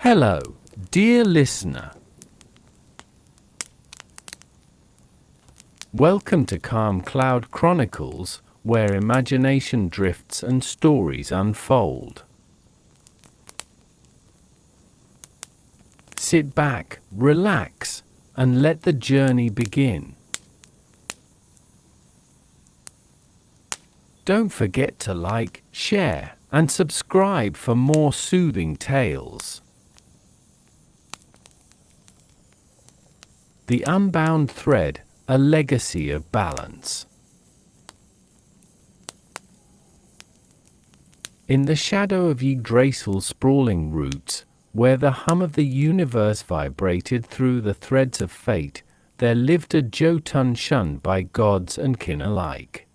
Hello, dear listener. Welcome to Calm Cloud Chronicles, where imagination drifts and stories unfold. Sit back, relax, and let the journey begin. Don't forget to like, share, and subscribe for more soothing tales. The Unbound Thread, a legacy of balance. In the shadow of Yggdrasil's sprawling roots, where the hum of the universe vibrated through the threads of fate, there lived a Jotun shunned by gods and kin alike.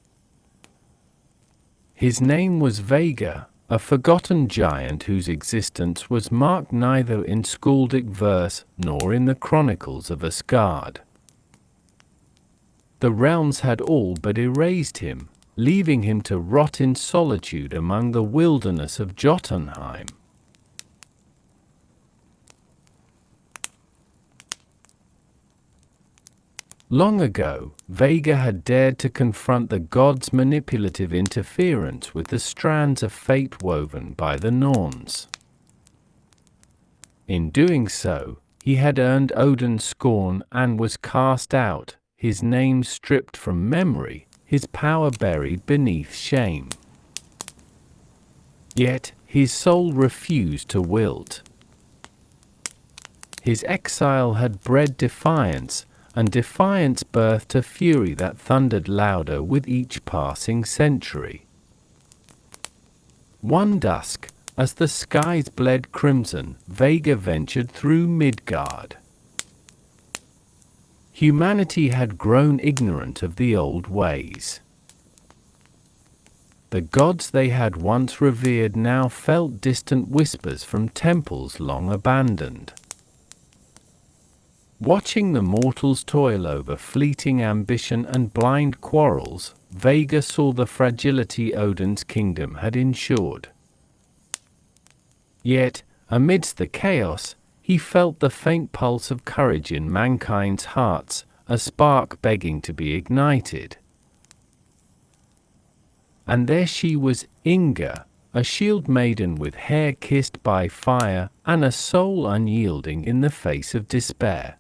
His name was Vega, a forgotten giant whose existence was marked neither in skaldic verse nor in the chronicles of Asgard. The realms had all but erased him, leaving him to rot in solitude among the wilderness of Jotunheim. Long ago, Vega had dared to confront the gods' manipulative interference with the strands of fate woven by the Norns. In doing so, he had earned Odin's scorn and was cast out, his name stripped from memory, his power buried beneath shame. Yet, his soul refused to wilt. His exile had bred defiance, and defiance birthed a fury that thundered louder with each passing century. One dusk, as the skies bled crimson, Vega ventured through Midgard. Humanity had grown ignorant of the old ways. The gods they had once revered now felt distant whispers from temples long abandoned. Watching the mortals toil over fleeting ambition and blind quarrels, Vega saw the fragility Odin's kingdom had ensured. Yet, amidst the chaos, he felt the faint pulse of courage in mankind's hearts, a spark begging to be ignited. And there she was, Inga, a Shieldmaiden with hair kissed by fire and a soul unyielding in the face of despair.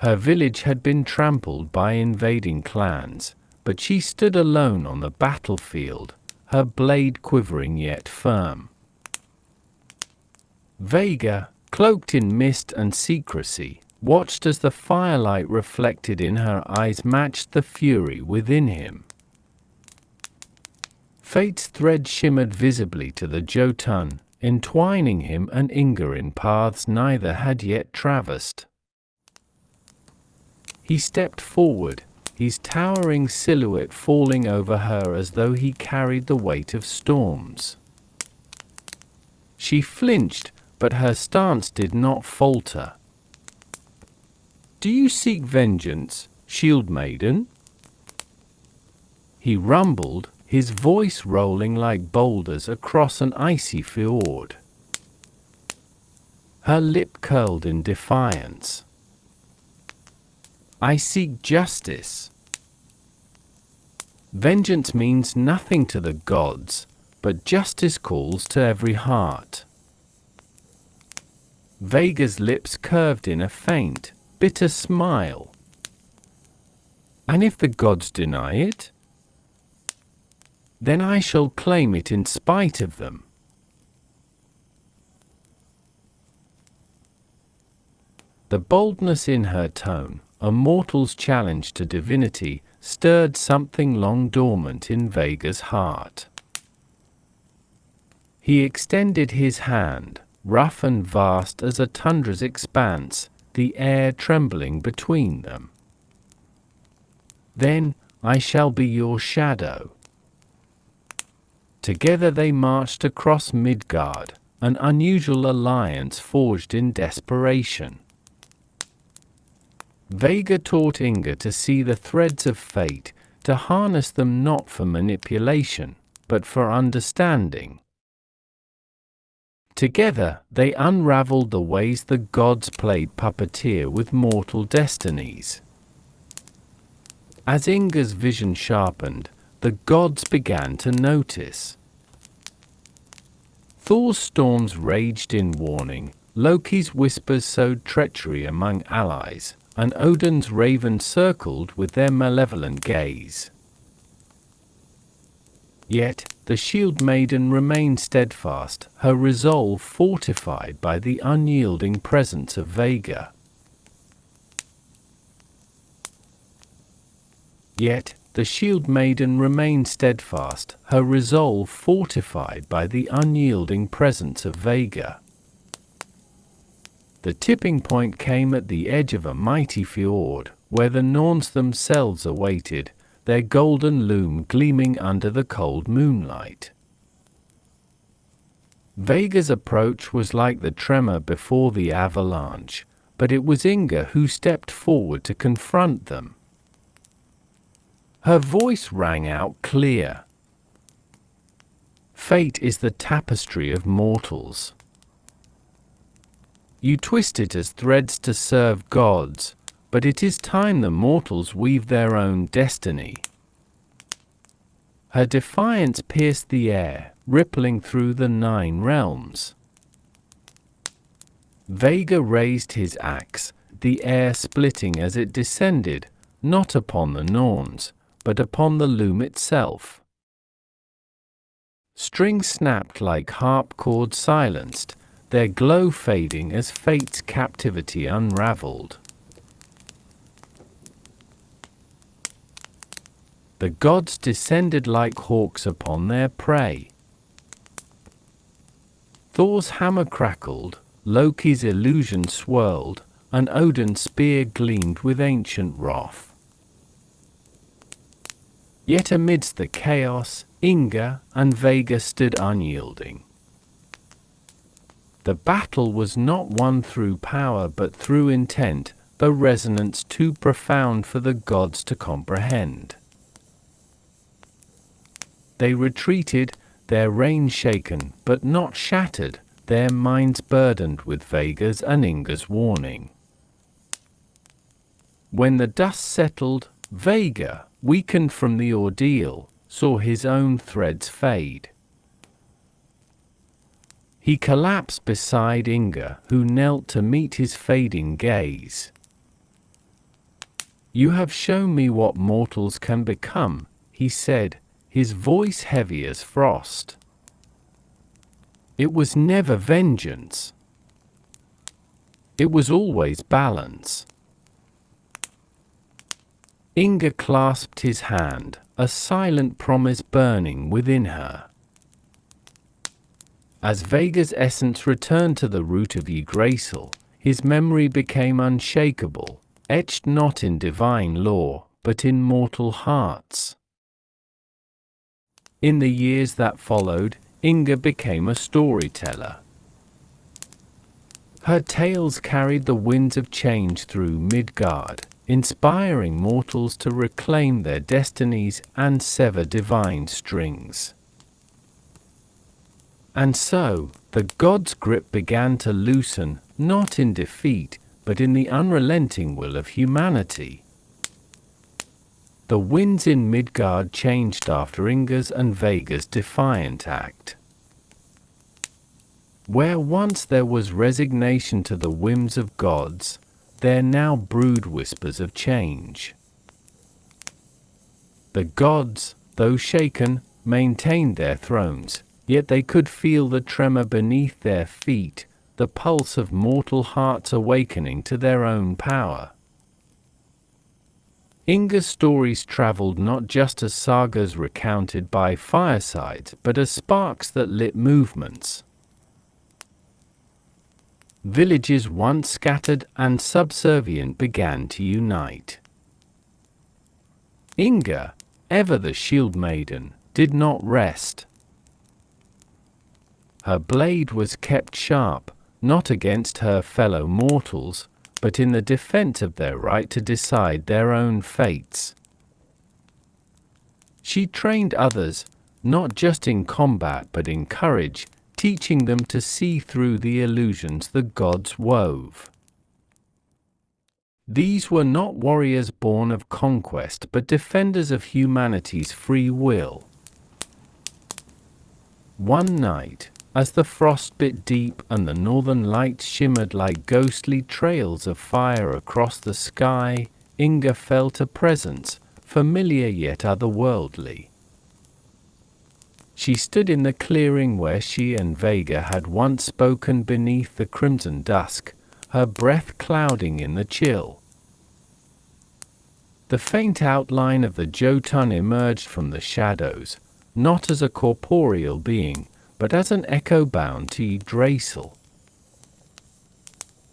Her village had been trampled by invading clans, but she stood alone on the battlefield, her blade quivering yet firm. Vega, cloaked in mist and secrecy, watched as the firelight reflected in her eyes matched the fury within him. Fate's thread shimmered visibly to the Jotun, entwining him and Inga in paths neither had yet traversed. He stepped forward, his towering silhouette falling over her as though he carried the weight of storms. She flinched, but her stance did not falter. "Do you seek vengeance, Shieldmaiden?" He rumbled, his voice rolling like boulders across an icy fjord. Her lip curled in defiance. "I seek justice." Vengeance means nothing to the gods, but justice calls to every heart. Vega's lips curved in a faint, bitter smile. "And if the gods deny it? Then I shall claim it in spite of them." The boldness in her tone, a mortal's challenge to divinity, stirred something long dormant in Vega's heart. He extended his hand, rough and vast as a tundra's expanse, the air trembling between them. "Then, I shall be your shadow." Together they marched across Midgard, an unusual alliance forged in desperation. Vega taught Inga to see the threads of fate, to harness them not for manipulation, but for understanding. Together, they unraveled the ways the gods played puppeteer with mortal destinies. As Inga's vision sharpened, the gods began to notice. Thor's storms raged in warning, Loki's whispers sowed treachery among allies, and Odin's ravens circled with their malevolent gaze. Yet, the Shieldmaiden remained steadfast, her resolve fortified by the unyielding presence of Vega. Yet, the Shieldmaiden remained steadfast, her resolve fortified by the unyielding presence of Vega. The tipping point came at the edge of a mighty fjord, where the Norns themselves awaited, their golden loom gleaming under the cold moonlight. Vega's approach was like the tremor before the avalanche, but it was Inga who stepped forward to confront them. Her voice rang out clear. Fate is the tapestry of mortals. You twist it as threads to serve gods, but it is time the mortals weave their own destiny. Her defiance pierced the air, rippling through the 9 realms. Vega raised his axe, the air splitting as it descended, not upon the Norns, but upon the loom itself. Strings snapped like harp chords silenced, their glow fading as fate's captivity unraveled. The gods descended like hawks upon their prey. Thor's hammer crackled, Loki's illusion swirled, and Odin's spear gleamed with ancient wrath. Yet amidst the chaos, Inga and Vega stood unyielding. The battle was not won through power but through intent, a resonance too profound for the gods to comprehend. They retreated, their reins shaken but not shattered, their minds burdened with Vega's and Inga's warning. When the dust settled, Vega, weakened from the ordeal, saw his own threads fade. He collapsed beside Inga, who knelt to meet his fading gaze. "You have shown me what mortals can become," he said, his voice heavy as frost. "It was never vengeance. It was always balance." Inga clasped his hand, a silent promise burning within her. As Vega's essence returned to the root of Yggdrasil, his memory became unshakable, etched not in divine law, but in mortal hearts. In the years that followed, Inga became a storyteller. Her tales carried the winds of change through Midgard, inspiring mortals to reclaim their destinies and sever divine strings. And so, the gods' grip began to loosen, not in defeat, but in the unrelenting will of humanity. The winds in Midgard changed after Inga's and Vega's defiant act. Where once there was resignation to the whims of gods, there now brewed whispers of change. The gods, though shaken, maintained their thrones, yet they could feel the tremor beneath their feet, the pulse of mortal hearts awakening to their own power. Inga's stories traveled not just as sagas recounted by firesides, but as sparks that lit movements. Villages once scattered and subservient began to unite. Inga, ever the Shieldmaiden, did not rest. Her blade was kept sharp, not against her fellow mortals, but in the defense of their right to decide their own fates. She trained others, not just in combat but in courage, teaching them to see through the illusions the gods wove. These were not warriors born of conquest but defenders of humanity's free will. One night, as the frost bit deep and the northern lights shimmered like ghostly trails of fire across the sky, Inga felt a presence, familiar yet otherworldly. She stood in the clearing where she and Vega had once spoken beneath the crimson dusk, her breath clouding in the chill. The faint outline of the Jotun emerged from the shadows, not as a corporeal being, but as an echo bound to Yggdrasil.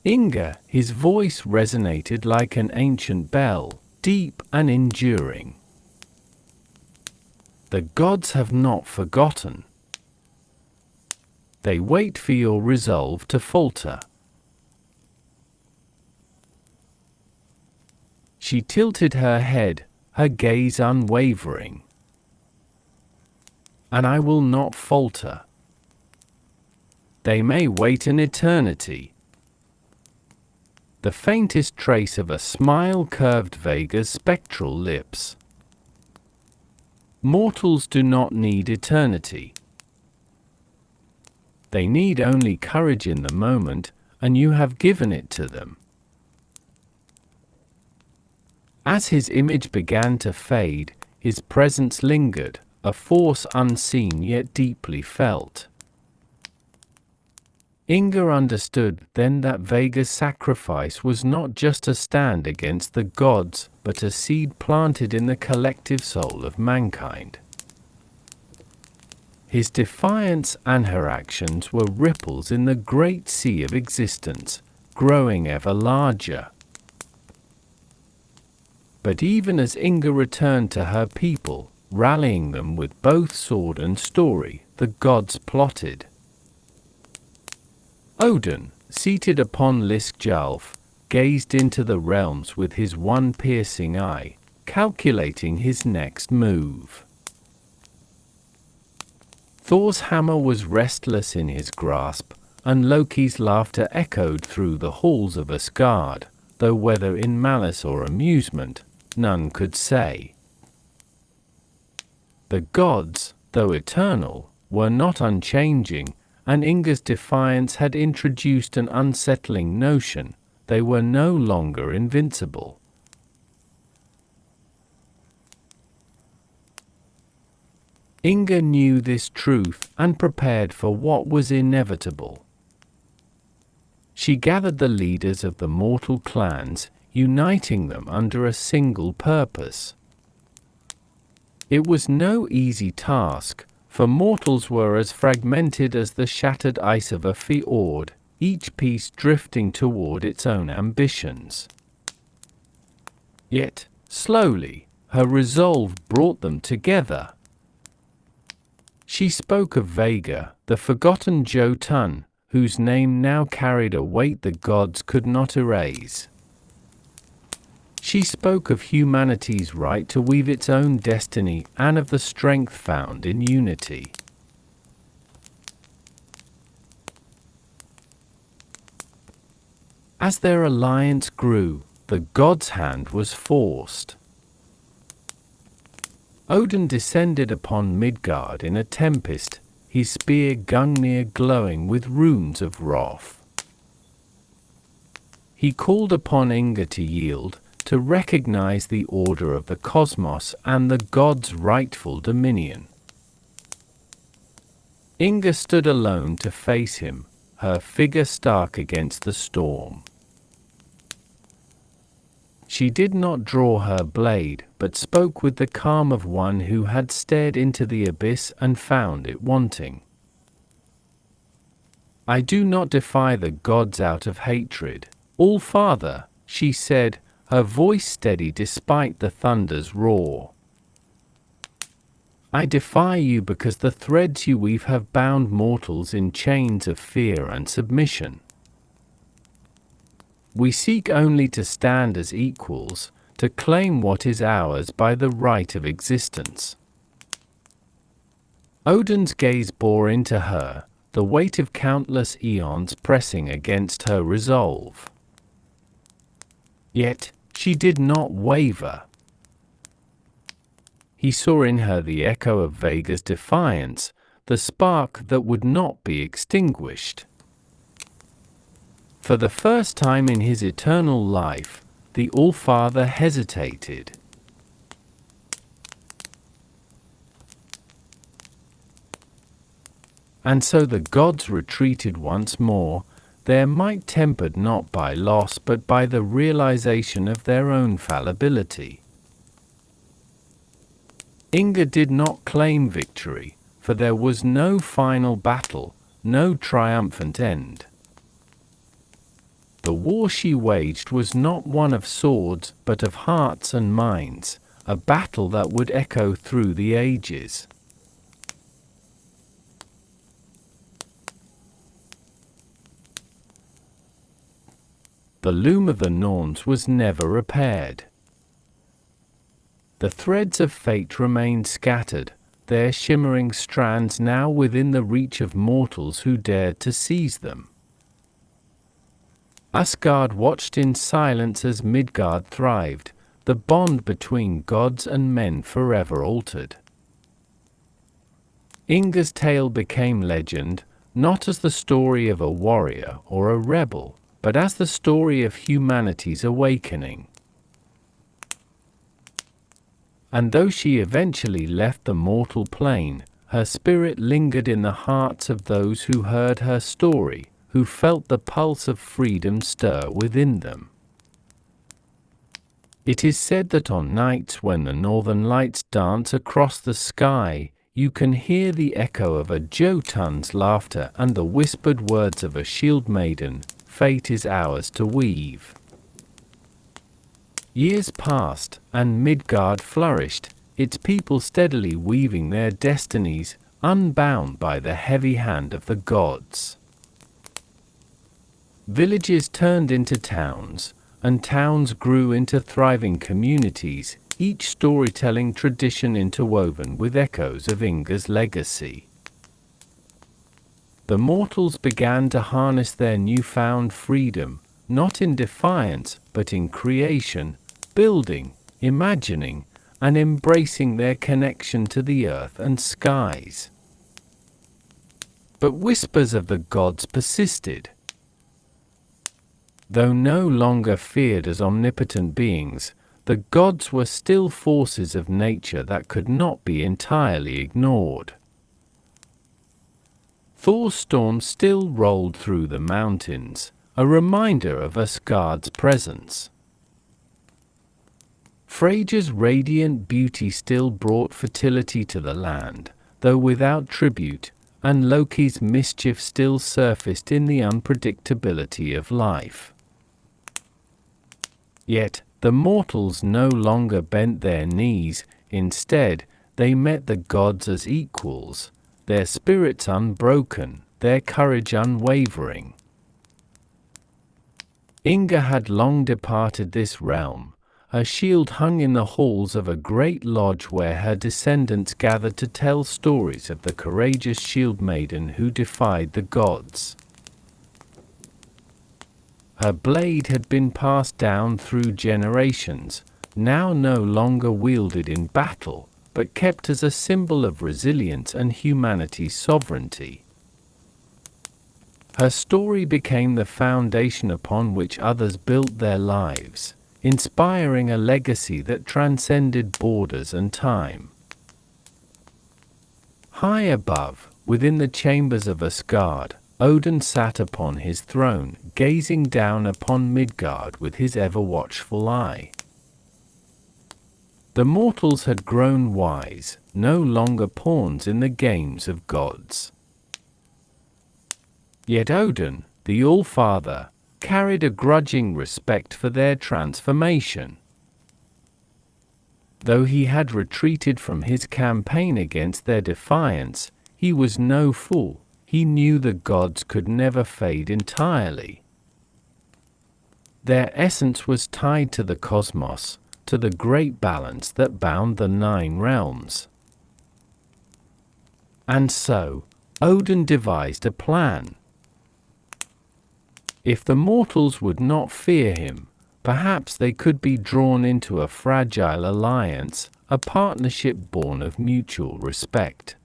Inga, his voice resonated like an ancient bell, deep and enduring. The gods have not forgotten. They wait for your resolve to falter. She tilted her head, her gaze unwavering. And I will not falter. They may wait an eternity. The faintest trace of a smile curved Vega's spectral lips. Mortals do not need eternity. They need only courage in the moment, and you have given it to them. As his image began to fade, his presence lingered, a force unseen yet deeply felt. Inga understood then that Vega's sacrifice was not just a stand against the gods, but a seed planted in the collective soul of mankind. His defiance and her actions were ripples in the great sea of existence, growing ever larger. But even as Inga returned to her people, rallying them with both sword and story, the gods plotted. Odin, seated upon Liskjalf, gazed into the realms with his one piercing eye, calculating his next move. Thor's hammer was restless in his grasp, and Loki's laughter echoed through the halls of Asgard, though whether in malice or amusement, none could say. The gods, though eternal, were not unchanging, and Inga's defiance had introduced an unsettling notion: they were no longer invincible. Inga knew this truth and prepared for what was inevitable. She gathered the leaders of the mortal clans, uniting them under a single purpose. It was no easy task, for mortals were as fragmented as the shattered ice of a fjord, each piece drifting toward its own ambitions. Yet, slowly, her resolve brought them together. She spoke of Vega, the forgotten Jotun, whose name now carried a weight the gods could not erase. She spoke of humanity's right to weave its own destiny and of the strength found in unity. As their alliance grew, the gods' hand was forced. Odin descended upon Midgard in a tempest, his spear Gungnir glowing with runes of wrath. He called upon Inga to yield, to recognize the order of the cosmos and the gods' rightful dominion. Inga stood alone to face him, her figure stark against the storm. She did not draw her blade, but spoke with the calm of one who had stared into the abyss and found it wanting. I do not defy the gods out of hatred, All-Father, she said, her voice steady despite the thunder's roar. I defy you because the threads you weave have bound mortals in chains of fear and submission. We seek only to stand as equals, to claim what is ours by the right of existence. Odin's gaze bore into her, the weight of countless eons pressing against her resolve. Yet, she did not waver. He saw in her the echo of Vega's defiance, the spark that would not be extinguished. For the first time in his eternal life, the All-Father hesitated. And so the gods retreated once more, their might tempered not by loss but by the realization of their own fallibility. Inga did not claim victory, for there was no final battle, no triumphant end. The war she waged was not one of swords but of hearts and minds, a battle that would echo through the ages. The loom of the Norns was never repaired. The threads of fate remained scattered, their shimmering strands now within the reach of mortals who dared to seize them. Asgard watched in silence as Midgard thrived, the bond between gods and men forever altered. Inga's tale became legend, not as the story of a warrior or a rebel, but as the story of humanity's awakening. And though she eventually left the mortal plane, her spirit lingered in the hearts of those who heard her story, who felt the pulse of freedom stir within them. It is said that on nights when the northern lights dance across the sky, you can hear the echo of a Jotun's laughter and the whispered words of a Shieldmaiden, "Fate is ours to weave." Years passed, and Midgard flourished, its people steadily weaving their destinies, unbound by the heavy hand of the gods. Villages turned into towns, and towns grew into thriving communities, each storytelling tradition interwoven with echoes of Inga's legacy. The mortals began to harness their newfound freedom, not in defiance, but in creation, building, imagining, and embracing their connection to the earth and skies. But whispers of the gods persisted. Though no longer feared as omnipotent beings, the gods were still forces of nature that could not be entirely ignored. Thor's storm still rolled through the mountains, a reminder of Asgard's presence. Freyja's radiant beauty still brought fertility to the land, though without tribute, and Loki's mischief still surfaced in the unpredictability of life. Yet, the mortals no longer bent their knees, instead, they met the gods as equals, their spirits unbroken, their courage unwavering. Inga had long departed this realm. Her shield hung in the halls of a great lodge where her descendants gathered to tell stories of the courageous Shieldmaiden who defied the gods. Her blade had been passed down through generations, now no longer wielded in battle, but kept as a symbol of resilience and humanity's sovereignty. Her story became the foundation upon which others built their lives, inspiring a legacy that transcended borders and time. High above, within the chambers of Asgard, Odin sat upon his throne, gazing down upon Midgard with his ever-watchful eye. The mortals had grown wise, no longer pawns in the games of gods. Yet Odin, the All-Father, carried a grudging respect for their transformation. Though he had retreated from his campaign against their defiance, he was no fool. He knew the gods could never fade entirely. Their essence was tied to the cosmos, to the great balance that bound the 9 realms. And so, Odin devised a plan. If the mortals would not fear him, perhaps they could be drawn into a fragile alliance, a partnership born of mutual respect.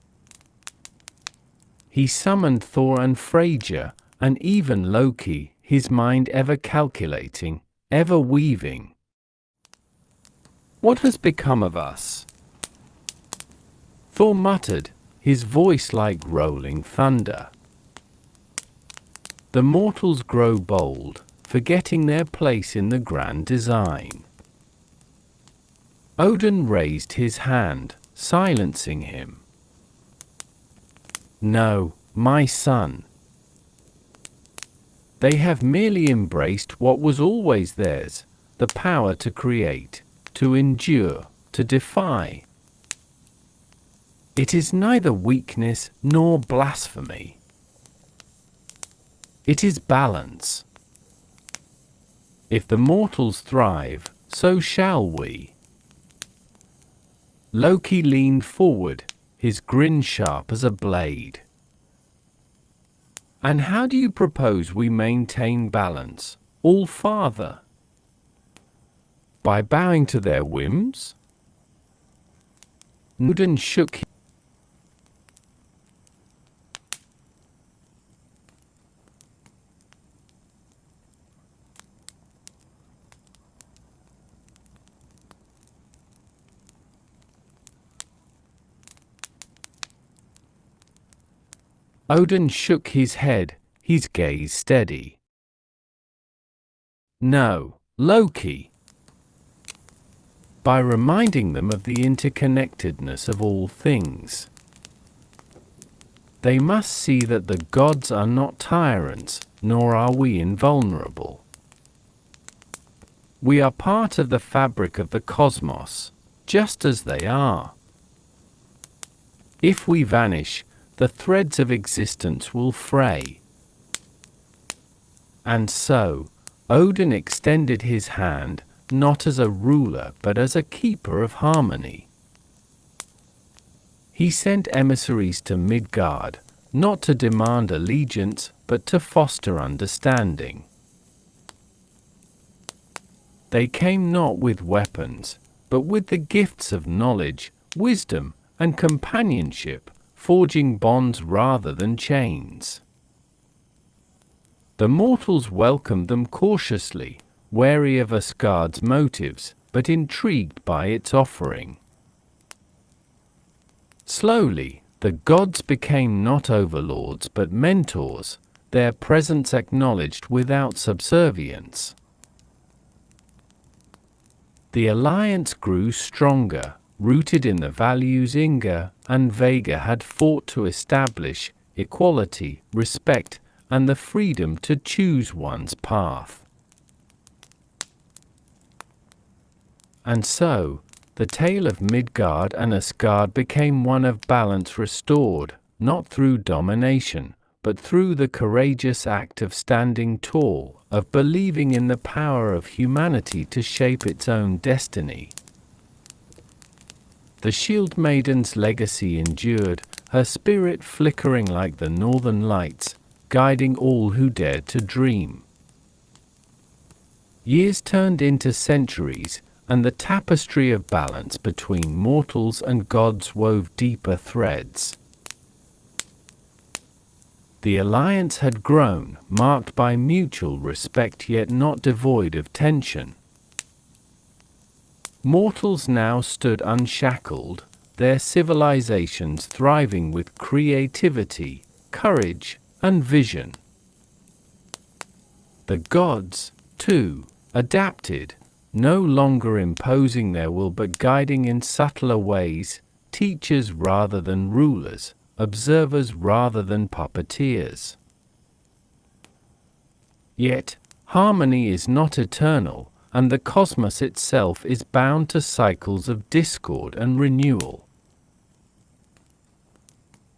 He summoned Thor and Freyja, and even Loki, his mind ever calculating, ever weaving. "What has become of us?" Thor muttered, his voice like rolling thunder. The mortals grow bold, forgetting their place in the grand design. Odin raised his hand, silencing him. "No, my son. They have merely embraced what was always theirs, the power to create, to endure, to defy. It is neither weakness nor blasphemy. It is balance. If the mortals thrive, so shall we." Loki leaned forward, his grin sharp as a blade. "And how do you propose we maintain balance, All-Father? By bowing to their whims?" Odin shook his Odin shook his head, his gaze steady. "No, Loki. By reminding them of the interconnectedness of all things. They must see that the gods are not tyrants, nor are we invulnerable. We are part of the fabric of the cosmos, just as they are. If we vanish, the threads of existence will fray." And so, Odin extended his hand, not as a ruler but as a keeper of harmony. He sent emissaries to Midgard, not to demand allegiance, but to foster understanding. They came not with weapons, but with the gifts of knowledge, wisdom, and companionship, forging bonds rather than chains. The mortals welcomed them cautiously, wary of Asgard's motives, but intrigued by its offering. Slowly, the gods became not overlords but mentors, their presence acknowledged without subservience. The alliance grew stronger, rooted in the values Inga and Vega had fought to establish: equality, respect, and the freedom to choose one's path. And so, the tale of Midgard and Asgard became one of balance restored, not through domination, but through the courageous act of standing tall, of believing in the power of humanity to shape its own destiny. The Shieldmaiden's legacy endured, her spirit flickering like the northern lights, guiding all who dared to dream. Years turned into centuries, and the tapestry of balance between mortals and gods wove deeper threads. The alliance had grown, marked by mutual respect yet not devoid of tension. Mortals now stood unshackled, their civilizations thriving with creativity, courage, and vision. The gods, too, adapted, no longer imposing their will but guiding in subtler ways, teachers rather than rulers, observers rather than puppeteers. Yet, harmony is not eternal, and the cosmos itself is bound to cycles of discord and renewal.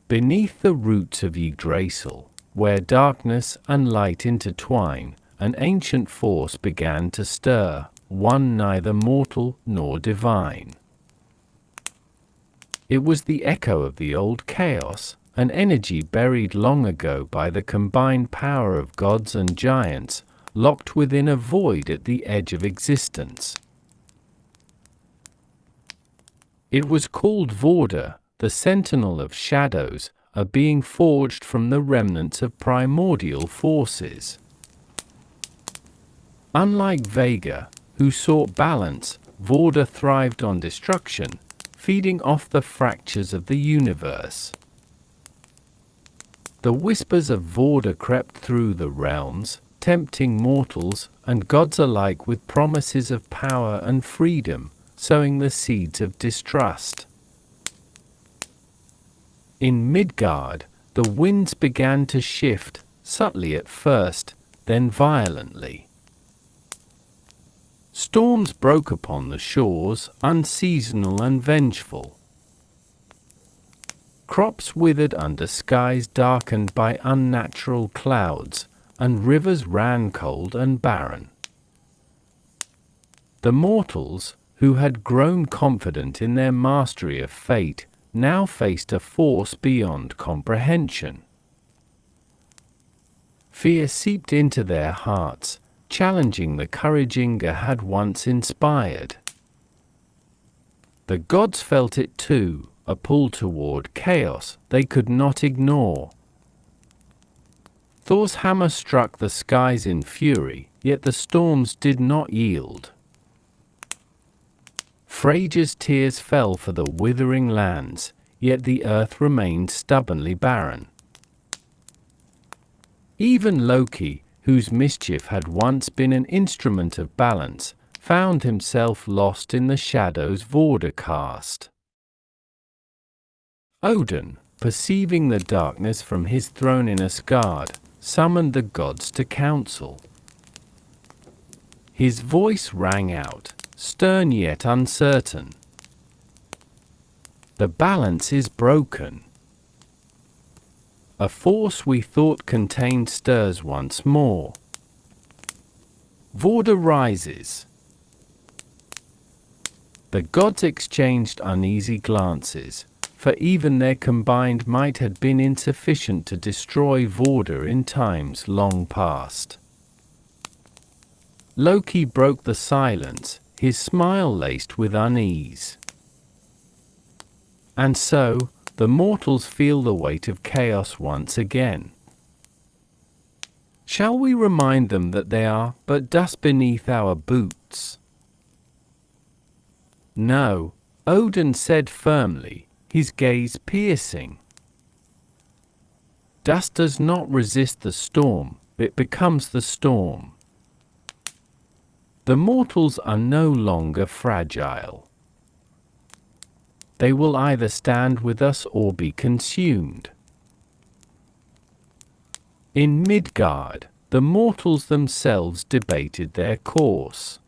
Beneath the roots of Yggdrasil, where darkness and light intertwine, an ancient force began to stir, one neither mortal nor divine. It was the echo of the old chaos, an energy buried long ago by the combined power of gods and giants, locked within a void at the edge of existence. It was called Vorda, the sentinel of shadows, a being forged from the remnants of primordial forces. Unlike Vega, who sought balance, Vorda thrived on destruction, feeding off the fractures of the universe. The whispers of Vorda crept through the realms, tempting mortals and gods alike with promises of power and freedom, sowing the seeds of distrust. In Midgard, the winds began to shift, subtly at first, then violently. Storms broke upon the shores, unseasonal and vengeful. Crops withered under skies darkened by unnatural clouds, and rivers ran cold and barren. The mortals, who had grown confident in their mastery of fate, now faced a force beyond comprehension. Fear seeped into their hearts, challenging the courage Inga had once inspired. The gods felt it too, a pull toward chaos they could not ignore. Thor's hammer struck the skies in fury, yet the storms did not yield. Freyja's tears fell for the withering lands, yet the earth remained stubbornly barren. Even Loki, whose mischief had once been an instrument of balance, found himself lost in the shadows Vorda cast. Odin, perceiving the darkness from his throne in Asgard, summoned the gods to council. His voice rang out, stern yet uncertain. The balance is broken. A force we thought contained stirs once more. Vorda rises. The gods exchanged uneasy glances, for even their combined might had been insufficient to destroy Vorda in times long past. Loki broke the silence, his smile laced with unease. And so, the mortals feel the weight of chaos once again. Shall we remind them that they are but dust beneath our boots? No, Odin said firmly, his gaze piercing. Dust does not resist the storm, it becomes the storm. The mortals are no longer fragile. They will either stand with us or be consumed. In Midgard, the mortals themselves debated their course.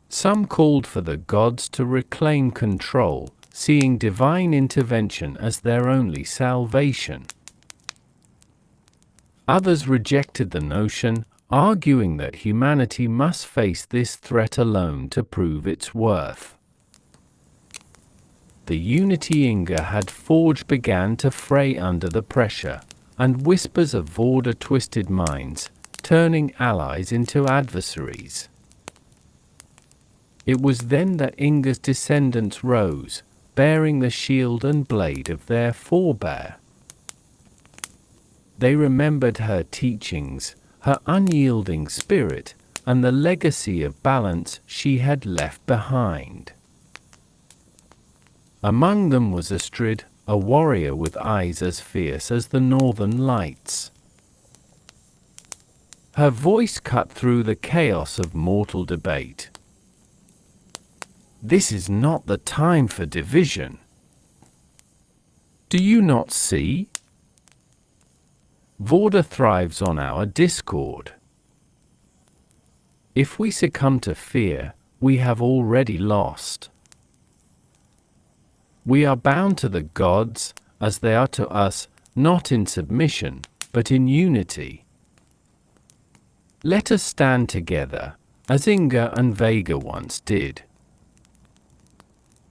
Some called for the gods to reclaim control, seeing divine intervention as their only salvation. Others rejected the notion, arguing that humanity must face this threat alone to prove its worth. The unity Inga had forged began to fray under the pressure, and whispers of Vorda twisted minds, turning allies into adversaries. It was then that Inga's descendants rose, bearing the shield and blade of their forebear. They remembered her teachings, her unyielding spirit, and the legacy of balance she had left behind. Among them was Astrid, a warrior with eyes as fierce as the northern lights. Her voice cut through the chaos of mortal debate. This is not the time for division. Do you not see? Vorda thrives on our discord. If we succumb to fear, we have already lost. We are bound to the gods, as they are to us, not in submission, but in unity. Let us stand together, as Inga and Vega once did.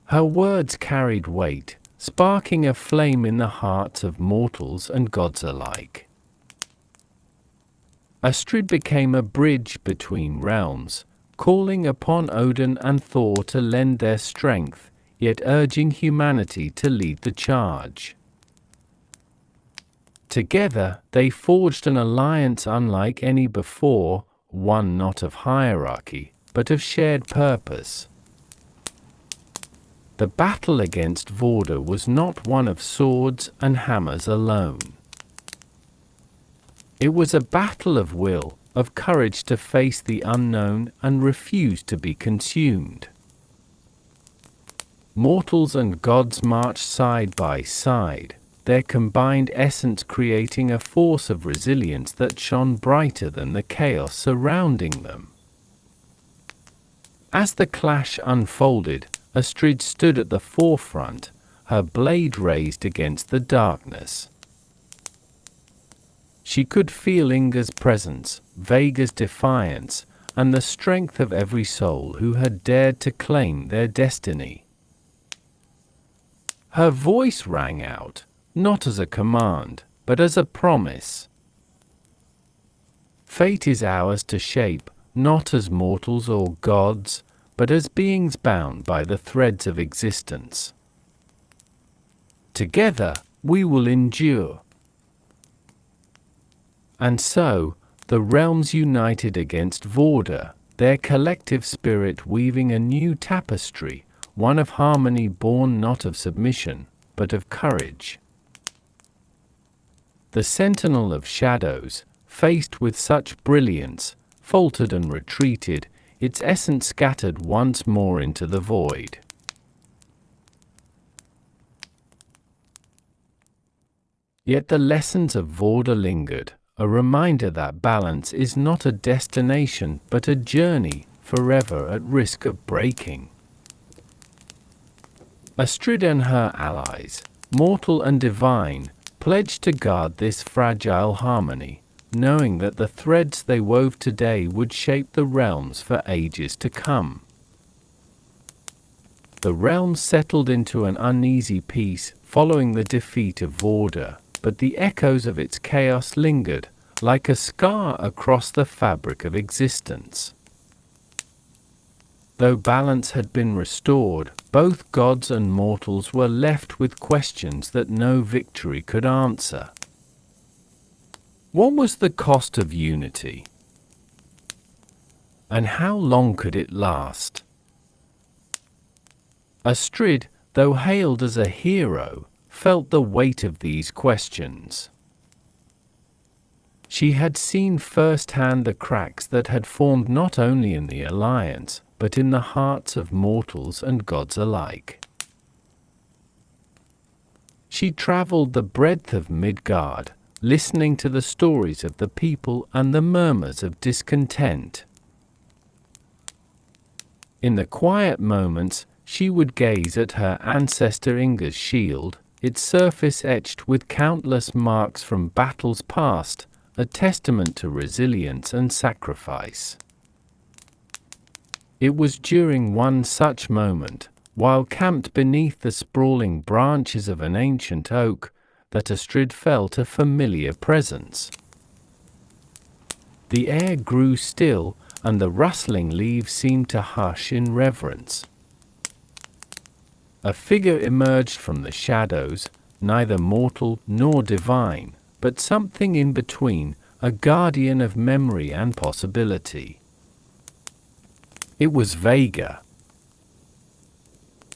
Her words carried weight, sparking a flame in the hearts of mortals and gods alike. Astrid became a bridge between realms, calling upon Odin and Thor to lend their strength, yet urging humanity to lead the charge. Together, they forged an alliance unlike any before, one not of hierarchy, but of shared purpose. The battle against Vorda was not one of swords and hammers alone. It was a battle of will, of courage to face the unknown and refuse to be consumed. Mortals and gods marched side by side, their combined essence creating a force of resilience that shone brighter than the chaos surrounding them. As the clash unfolded, Astrid stood at the forefront, her blade raised against the darkness. She could feel Inga's presence, Vega's defiance, and the strength of every soul who had dared to claim their destiny. Her voice rang out, not as a command, but as a promise. Fate is ours to shape, not as mortals or gods, but as beings bound by the threads of existence. Together, we will endure. And so, the realms united against Vorda, their collective spirit weaving a new tapestry, one of harmony born not of submission, but of courage. The sentinel of shadows, faced with such brilliance, faltered and retreated, its essence scattered once more into the void. Yet the lessons of Vorda lingered, a reminder that balance is not a destination but a journey, forever at risk of breaking. Astrid and her allies, mortal and divine, pledged to guard this fragile harmony, knowing that the threads they wove today would shape the realms for ages to come. The realms settled into an uneasy peace following the defeat of Vorda, but the echoes of its chaos lingered, like a scar across the fabric of existence. Though balance had been restored, both gods and mortals were left with questions that no victory could answer. What was the cost of unity? And how long could it last? Astrid, though hailed as a hero, felt the weight of these questions. She had seen firsthand the cracks that had formed not only in the alliance, but in the hearts of mortals and gods alike. She traveled the breadth of Midgard, listening to the stories of the people and the murmurs of discontent. In the quiet moments, she would gaze at her ancestor Inga's shield, its surface etched with countless marks from battles past, a testament to resilience and sacrifice. It was during one such moment, while camped beneath the sprawling branches of an ancient oak, that Astrid felt a familiar presence. The air grew still, and the rustling leaves seemed to hush in reverence. A figure emerged from the shadows, neither mortal nor divine, but something in between, a guardian of memory and possibility. It was Vega.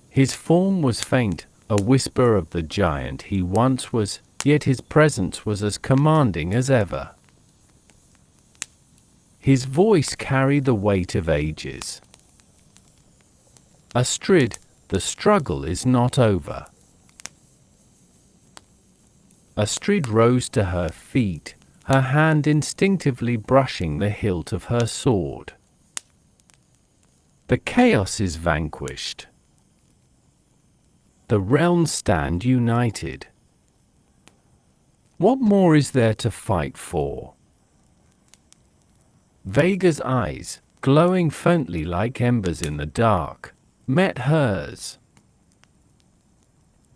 His form was faint, a whisper of the giant he once was, yet his presence was as commanding as ever. His voice carried the weight of ages. Astrid, the struggle is not over. Astrid rose to her feet, her hand instinctively brushing the hilt of her sword. The chaos is vanquished. The realms stand united. What more is there to fight for? Vega's eyes, glowing faintly like embers in the dark, met hers.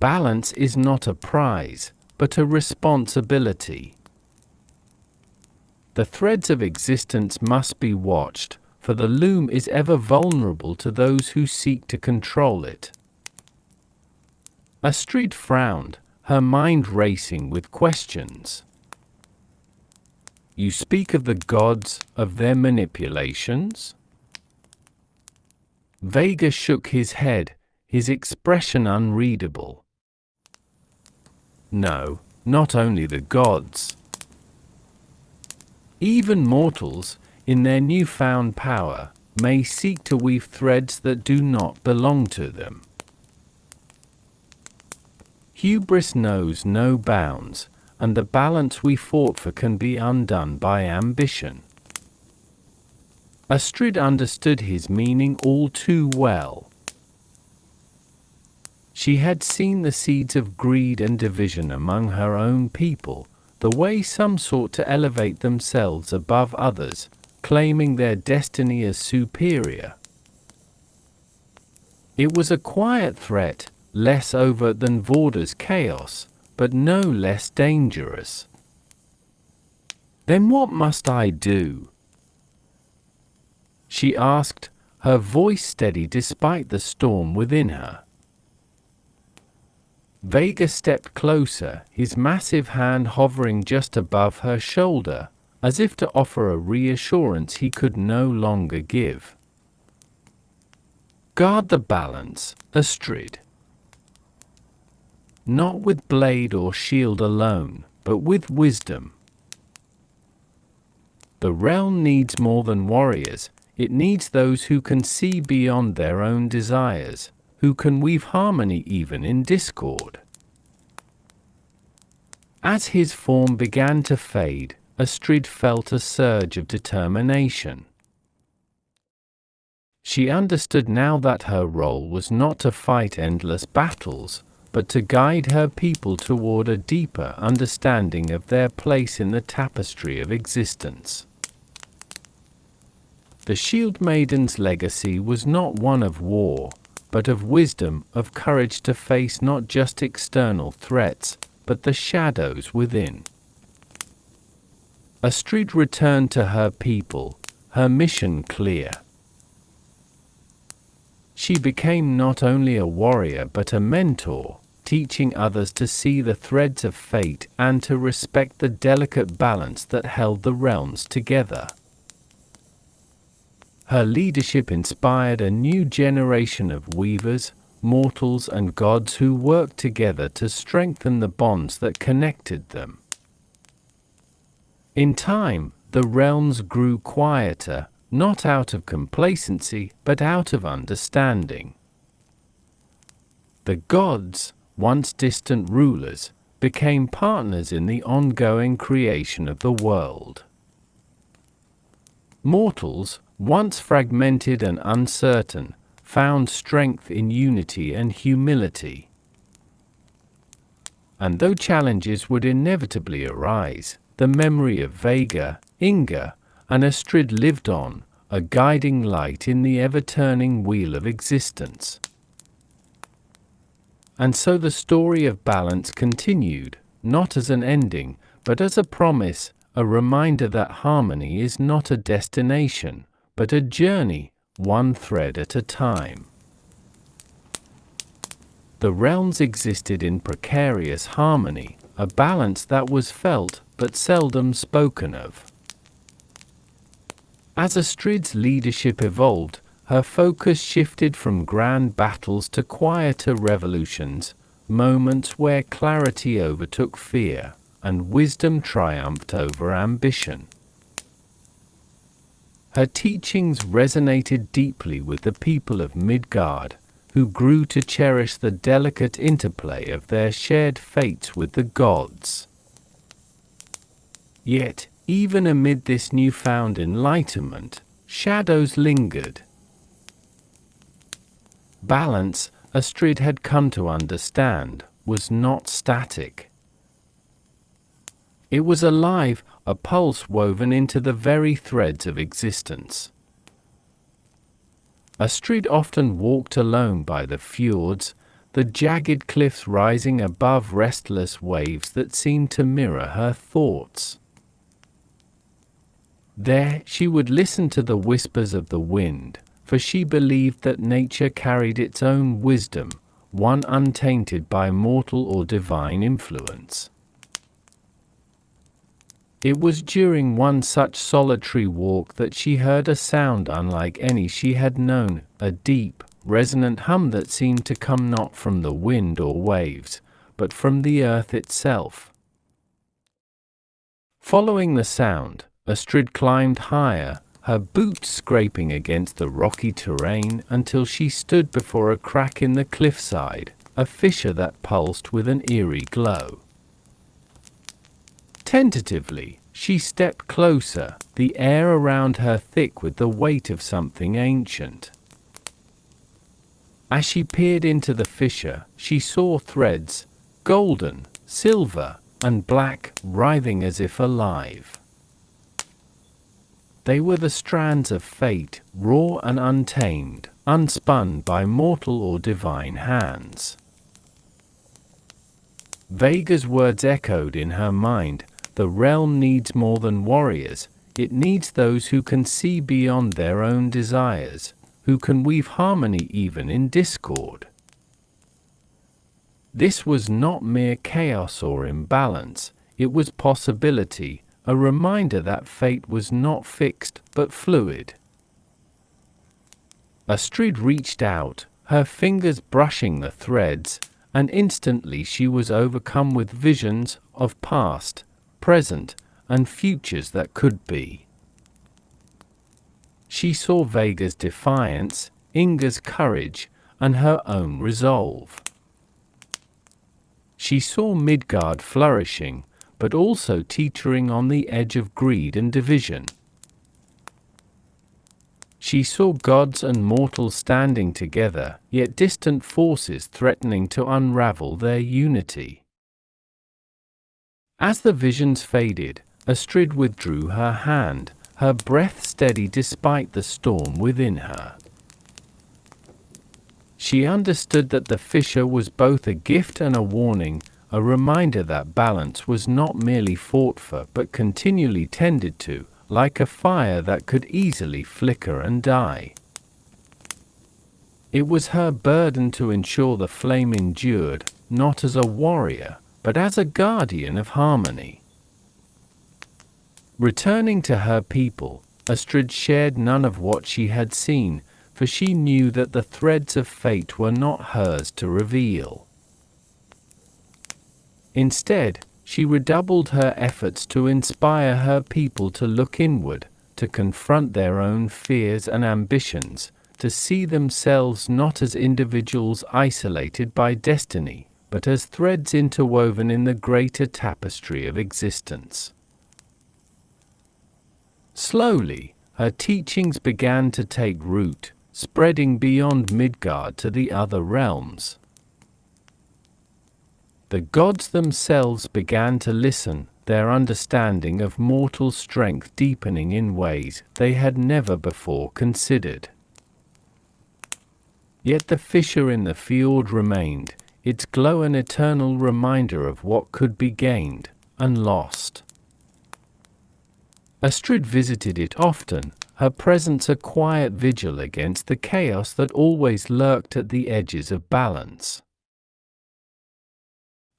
Balance is not a prize, but a responsibility. The threads of existence must be watched, for the loom is ever vulnerable to those who seek to control it. Astrid frowned, her mind racing with questions. You speak of the gods, of their manipulations? Vega shook his head, his expression unreadable. No, not only the gods. Even mortals, in their newfound power, may seek to weave threads that do not belong to them. Hubris knows no bounds, and the balance we fought for can be undone by ambition. Astrid understood his meaning all too well. She had seen the seeds of greed and division among her own people, the way some sought to elevate themselves above others, claiming their destiny as superior. It was a quiet threat, less overt than Vorda's chaos, but no less dangerous. Then what must I do? She asked, her voice steady despite the storm within her. Vega stepped closer, his massive hand hovering just above her shoulder, as if to offer a reassurance he could no longer give. Guard the balance, Astrid. Not with blade or shield alone, but with wisdom. The realm needs more than warriors, it needs those who can see beyond their own desires, who can weave harmony even in discord. As his form began to fade, Astrid felt a surge of determination. She understood now that her role was not to fight endless battles, but to guide her people toward a deeper understanding of their place in the tapestry of existence. The Shieldmaiden's legacy was not one of war, but of wisdom, of courage to face not just external threats, but the shadows within. Astrid returned to her people, her mission clear. She became not only a warrior but a mentor, teaching others to see the threads of fate and to respect the delicate balance that held the realms together. Her leadership inspired a new generation of weavers, mortals and gods who worked together to strengthen the bonds that connected them. In time, the realms grew quieter, not out of complacency, but out of understanding. The gods, once distant rulers, became partners in the ongoing creation of the world. Mortals, once fragmented and uncertain, found strength in unity and humility. And though challenges would inevitably arise, the memory of Vega, Inga, and Astrid lived on, a guiding light in the ever-turning wheel of existence. And so the story of balance continued, not as an ending, but as a promise, a reminder that harmony is not a destination, but a journey, one thread at a time. The realms existed in precarious harmony, a balance that was felt but seldom spoken of. As Astrid's leadership evolved, her focus shifted from grand battles to quieter revolutions, moments where clarity overtook fear, and wisdom triumphed over ambition. Her teachings resonated deeply with the people of Midgard, who grew to cherish the delicate interplay of their shared fates with the gods. Yet, even amid this newfound enlightenment, shadows lingered. Balance, Astrid had come to understand, was not static. It was alive, a pulse woven into the very threads of existence. Astrid often walked alone by the fjords, the jagged cliffs rising above restless waves that seemed to mirror her thoughts. There she would listen to the whispers of the wind, for she believed that nature carried its own wisdom, one untainted by mortal or divine influence. It was during one such solitary walk that she heard a sound unlike any she had known, a deep, resonant hum that seemed to come not from the wind or waves, but from the earth itself. Following the sound, Astrid climbed higher, her boots scraping against the rocky terrain until she stood before a crack in the cliffside, a fissure that pulsed with an eerie glow. Tentatively, she stepped closer, the air around her thick with the weight of something ancient. As she peered into the fissure, she saw threads, golden, silver, and black, writhing as if alive. They were the strands of fate, raw and untamed, unspun by mortal or divine hands. Vega's words echoed in her mind. The realm needs more than warriors, it needs those who can see beyond their own desires, who can weave harmony even in discord. This was not mere chaos or imbalance, it was possibility, a reminder that fate was not fixed but fluid. Astrid reached out, her fingers brushing the threads, and instantly she was overcome with visions of past, present, and futures that could be. She saw Vega's defiance, Inga's courage, and her own resolve. She saw Midgard flourishing, but also teetering on the edge of greed and division. She saw gods and mortals standing together, yet distant forces threatening to unravel their unity. As the visions faded, Astrid withdrew her hand, her breath steady despite the storm within her. She understood that the fissure was both a gift and a warning, a reminder that balance was not merely fought for but continually tended to, like a fire that could easily flicker and die. It was her burden to ensure the flame endured, not as a warrior, but as a guardian of harmony. Returning to her people, Astrid shared none of what she had seen, for she knew that the threads of fate were not hers to reveal. Instead, she redoubled her efforts to inspire her people to look inward, to confront their own fears and ambitions, to see themselves not as individuals isolated by destiny, but as threads interwoven in the greater tapestry of existence. Slowly, her teachings began to take root, spreading beyond Midgard to the other realms. The gods themselves began to listen, their understanding of mortal strength deepening in ways they had never before considered. Yet the fissure in the fjord remained, its glow an eternal reminder of what could be gained and lost. Astrid visited it often, her presence a quiet vigil against the chaos that always lurked at the edges of balance.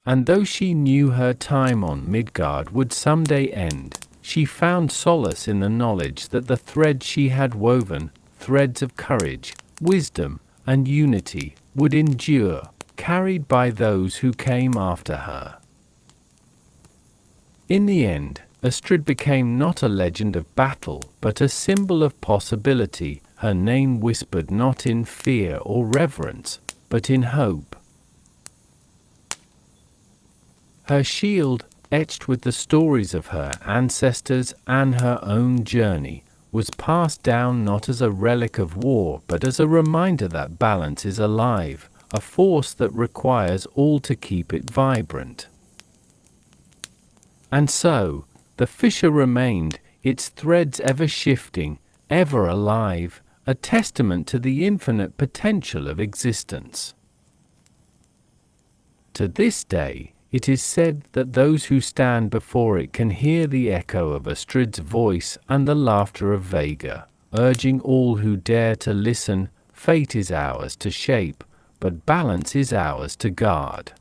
And though she knew her time on Midgard would someday end, she found solace in the knowledge that the thread she had woven, threads of courage, wisdom, and unity, would endure, carried by those who came after her. In the end, Astrid became not a legend of battle, but a symbol of possibility, her name whispered not in fear or reverence, but in hope. Her shield, etched with the stories of her ancestors and her own journey, was passed down not as a relic of war but as a reminder that balance is alive, a force that requires all to keep it vibrant. And so, the fissure remained, its threads ever shifting, ever alive, a testament to the infinite potential of existence. To this day, it is said that those who stand before it can hear the echo of Astrid's voice and the laughter of Vega, urging all who dare to listen. Fate is ours to shape, but balance is ours to guard.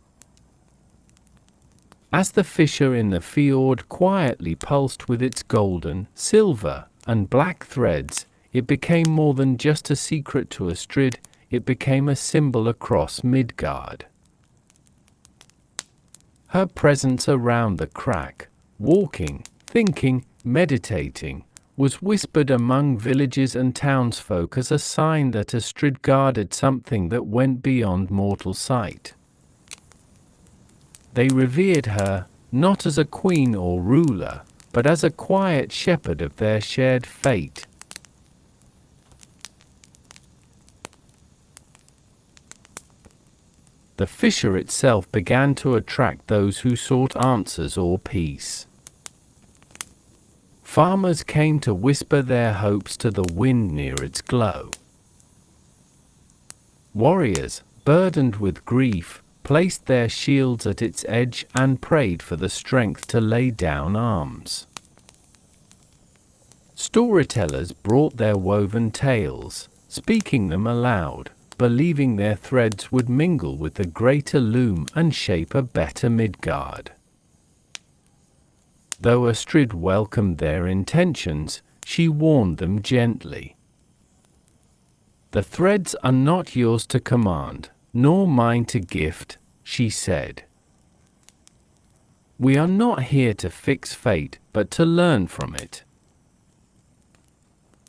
As the fissure in the fjord quietly pulsed with its golden, silver, and black threads, it became more than just a secret to Astrid, it became a symbol across Midgard. Her presence around the crack, walking, thinking, meditating, was whispered among villages and townsfolk as a sign that Astrid guarded something that went beyond mortal sight. They revered her, not as a queen or ruler, but as a quiet shepherd of their shared fate. The fissure itself began to attract those who sought answers or peace. Farmers came to whisper their hopes to the wind near its glow. Warriors, burdened with grief, placed their shields at its edge and prayed for the strength to lay down arms. Storytellers brought their woven tales, speaking them aloud, believing their threads would mingle with the greater loom and shape a better Midgard. Though Astrid welcomed their intentions, she warned them gently. "The threads are not yours to command, nor mine to gift," she said. "We are not here to fix fate, but to learn from it.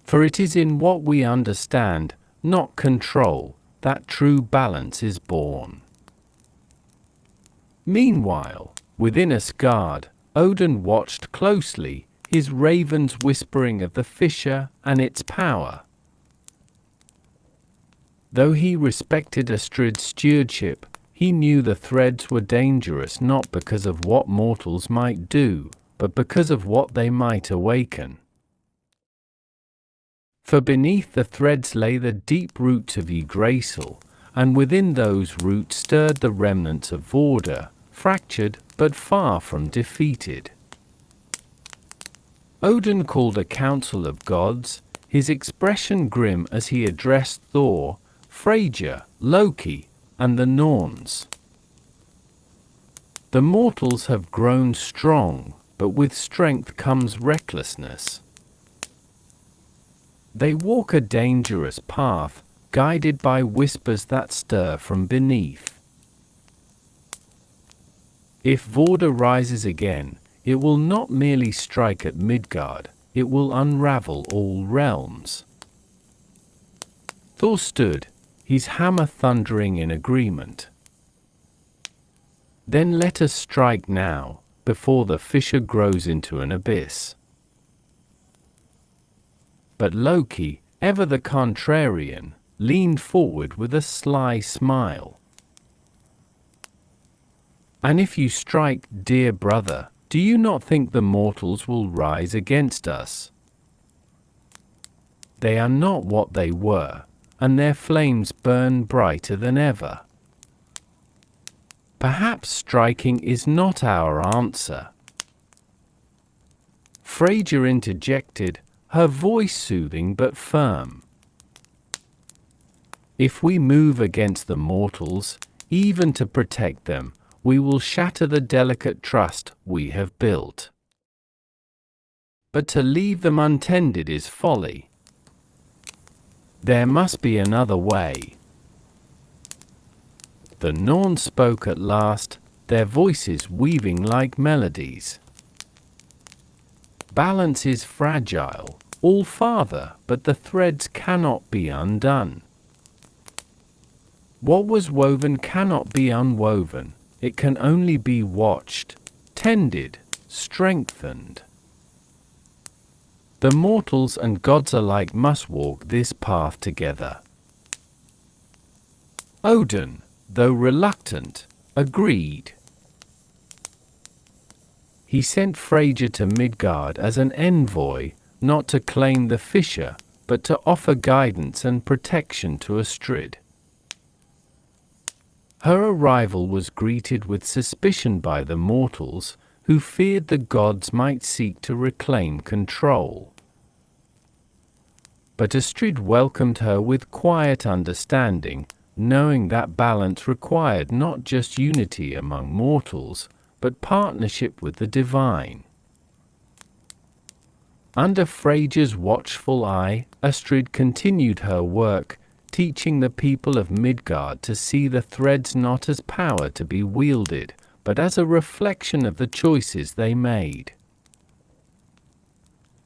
For it is in what we understand, not control, that true balance is born." Meanwhile, within Asgard, Odin watched closely, his ravens whispering of the fissure and its power. Though he respected Astrid's stewardship, he knew the threads were dangerous not because of what mortals might do, but because of what they might awaken. For beneath the threads lay the deep roots of Yggdrasil, and within those roots stirred the remnants of Vorda, fractured but far from defeated. Odin called a council of gods, his expression grim as he addressed Thor, Freyja, Loki, and the Norns. "The mortals have grown strong, but with strength comes recklessness. They walk a dangerous path, guided by whispers that stir from beneath. If Vorda rises again, it will not merely strike at Midgard, it will unravel all realms." Thor stood, his hammer thundering in agreement. "Then let us strike now, before the fissure grows into an abyss." But Loki, ever the contrarian, leaned forward with a sly smile. "And if you strike, dear brother, do you not think the mortals will rise against us? They are not what they were, and their flames burn brighter than ever. Perhaps striking is not our answer." Freyja interjected, her voice soothing but firm. "If we move against the mortals, even to protect them, we will shatter the delicate trust we have built. But to leave them untended is folly. There must be another way." The Norns spoke at last, their voices weaving like melodies. "Balance is fragile, all-father, but the threads cannot be undone. What was woven cannot be unwoven, it can only be watched, tended, strengthened. The mortals and gods alike must walk this path together." Odin, though reluctant, agreed. He sent Freyja to Midgard as an envoy, not to claim the fissure, but to offer guidance and protection to Astrid. Her arrival was greeted with suspicion by the mortals, who feared the gods might seek to reclaim control. But Astrid welcomed her with quiet understanding, knowing that balance required not just unity among mortals, but partnership with the divine. Under Freya's watchful eye, Astrid continued her work, teaching the people of Midgard to see the threads not as power to be wielded, but as a reflection of the choices they made.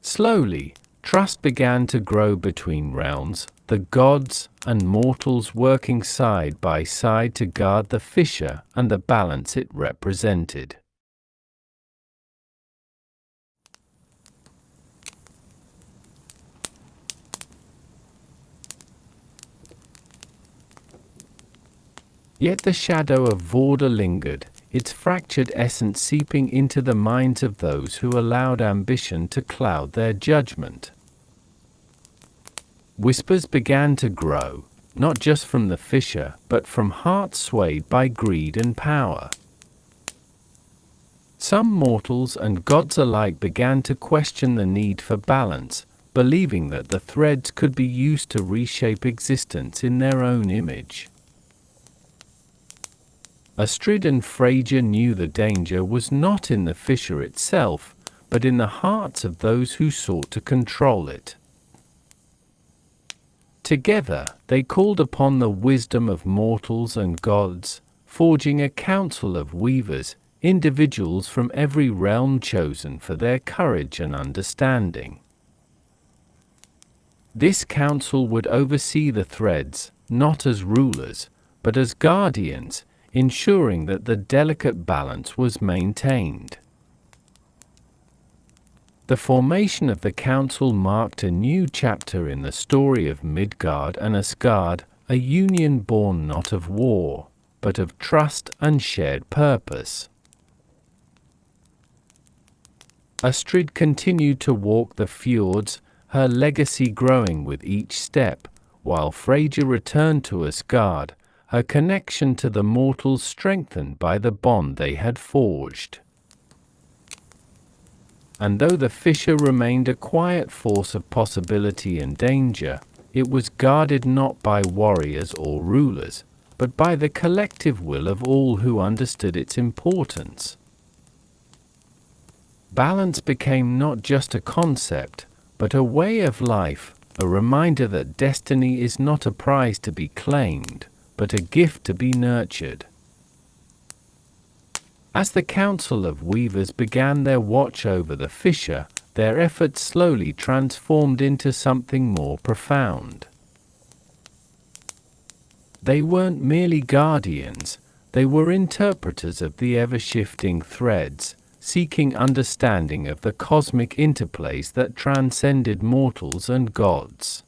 Slowly, trust began to grow between realms, the gods and mortals working side by side to guard the fissure and the balance it represented. Yet the shadow of Vorda lingered, its fractured essence seeping into the minds of those who allowed ambition to cloud their judgment. Whispers began to grow, not just from the fissure, but from hearts swayed by greed and power. Some mortals and gods alike began to question the need for balance, believing that the threads could be used to reshape existence in their own image. Astrid and Freya knew the danger was not in the fissure itself, but in the hearts of those who sought to control it. Together, they called upon the wisdom of mortals and gods, forging a council of weavers, individuals from every realm chosen for their courage and understanding. This council would oversee the threads, not as rulers, but as guardians, ensuring that the delicate balance was maintained. The formation of the council marked a new chapter in the story of Midgard and Asgard, a union born not of war, but of trust and shared purpose. Astrid continued to walk the fjords, her legacy growing with each step, while Freya returned to Asgard, her connection to the mortals strengthened by the bond they had forged. And though the fissure remained a quiet force of possibility and danger, it was guarded not by warriors or rulers, but by the collective will of all who understood its importance. Balance became not just a concept, but a way of life, a reminder that destiny is not a prize to be claimed, but a gift to be nurtured. As the Council of Weavers began their watch over the fissure, their efforts slowly transformed into something more profound. They weren't merely guardians, they were interpreters of the ever-shifting threads, seeking understanding of the cosmic interplays that transcended mortals and gods.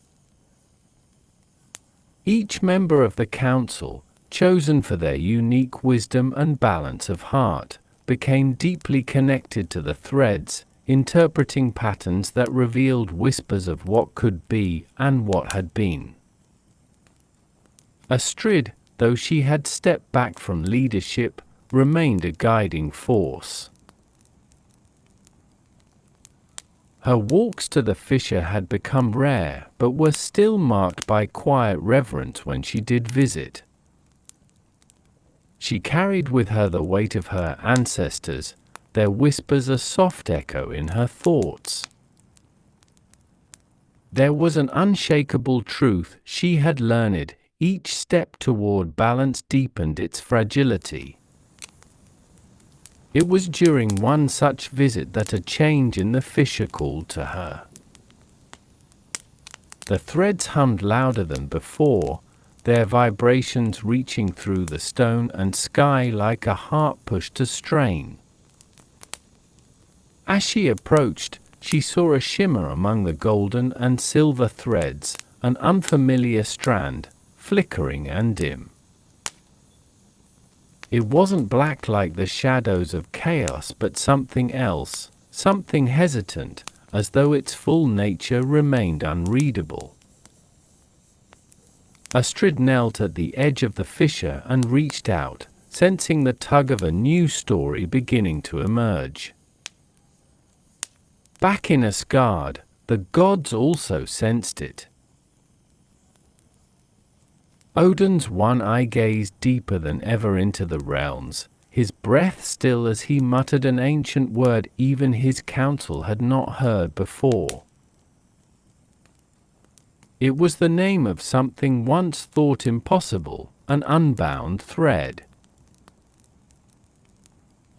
Each member of the council, chosen for their unique wisdom and balance of heart, became deeply connected to the threads, interpreting patterns that revealed whispers of what could be and what had been. Astrid, though she had stepped back from leadership, remained a guiding force. Her walks to the fissure had become rare, but were still marked by quiet reverence when she did visit. She carried with her the weight of her ancestors, their whispers a soft echo in her thoughts. There was an unshakable truth she had learned: each step toward balance deepened its fragility. It was during one such visit that a change in the fissure called to her. The threads hummed louder than before, their vibrations reaching through the stone and sky like a heart pushed to strain. As she approached, she saw a shimmer among the golden and silver threads, an unfamiliar strand, flickering and dim. It wasn't black like the shadows of chaos, but something else, something hesitant, as though its full nature remained unreadable. Astrid knelt at the edge of the fissure and reached out, sensing the tug of a new story beginning to emerge. Back in Asgard, the gods also sensed it. Odin's one eye gazed deeper than ever into the realms, his breath still as he muttered an ancient word even his council had not heard before. It was the name of something once thought impossible, an unbound thread.